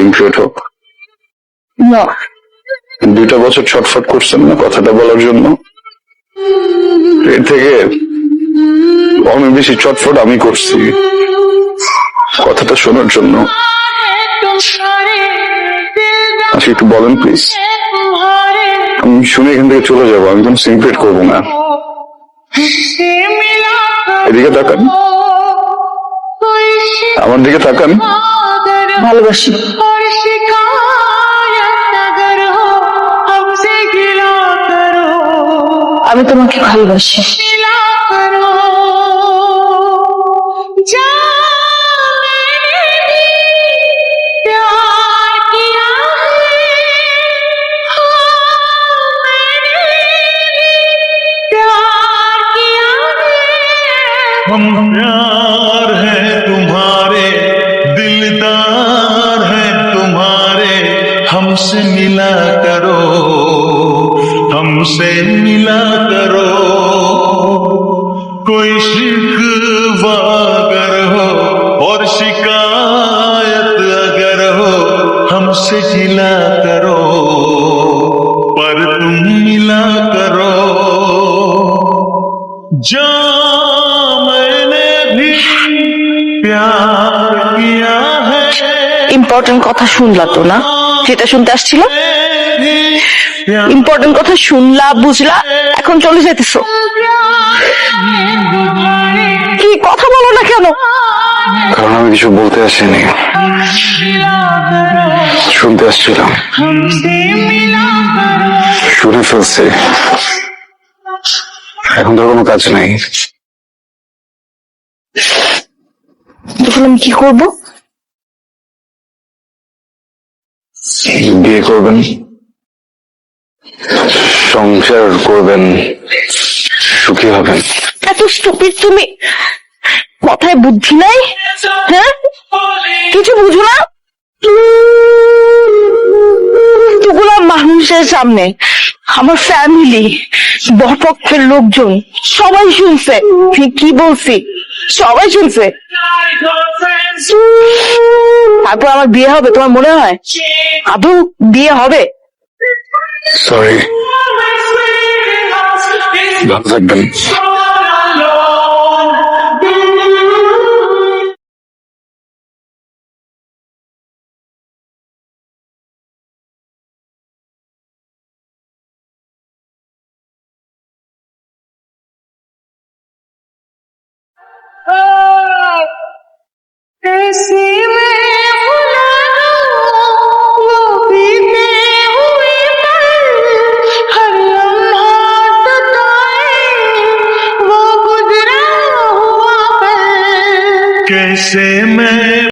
Secret হোক? না 2টা বছর ছটফট করছেন না কথাটা বলার জন্য? এর থেকে অনেক বেশি ছটফট আমি করছি কথাটা শোনার জন্য। আচ্ছা একটু বলেন প্লিজ, আমি শুনে এখান থেকে চলে যাবো, আমি কোনো সিক্রেট করবো না। এদিকে তাকান, আমার দিকে তাকান। ভালোবাসি। আমি তোমাকে ভালোবাসি। हम प्यार है तुम्हारे, दिलदार है तुम्हारे, हमसे मिला करो, हमसे मिला करो, कोई शिकवा अगर हो और शिकायत अगर हो, हमसे गिला करो, पर तुम मिला करो। जो मैंने भी प्यार किया है। ইম্পর্টেন্ট কথা শুনলা তো না, যেটা শুনতে আসছিল? ইম্পর্টেন্ট কথা শুনলা, বুঝলা, এখন চলে যেতেছো। কি কথা বলো না কেন? কারণ আমি কিছু বলতে আসিনি, শুনতে আসছিলাম। শুনে ফেলছি, এখন তো কোনো কাজ নাই। তখন আমি কি করবো? বিয়ে করবেন, সংসার করবেন, সুখী হবেন। এত স্টুপিড তুমি, কথায় বুদ্ধি নাই? হ্যাঁ, কিছু বুঝো না? এতগুলা মানুষের সামনে আমার ফ্যামিলি, বরপক্ষের লোকজন সবাই শুনছে কি বলছি, সবাই শুনছে। তারপর আমার বিয়ে হবে তোমার মনে হয়? আদৌ বিয়ে হবে? সরি, ভালো থাকবেন। कैसे मैं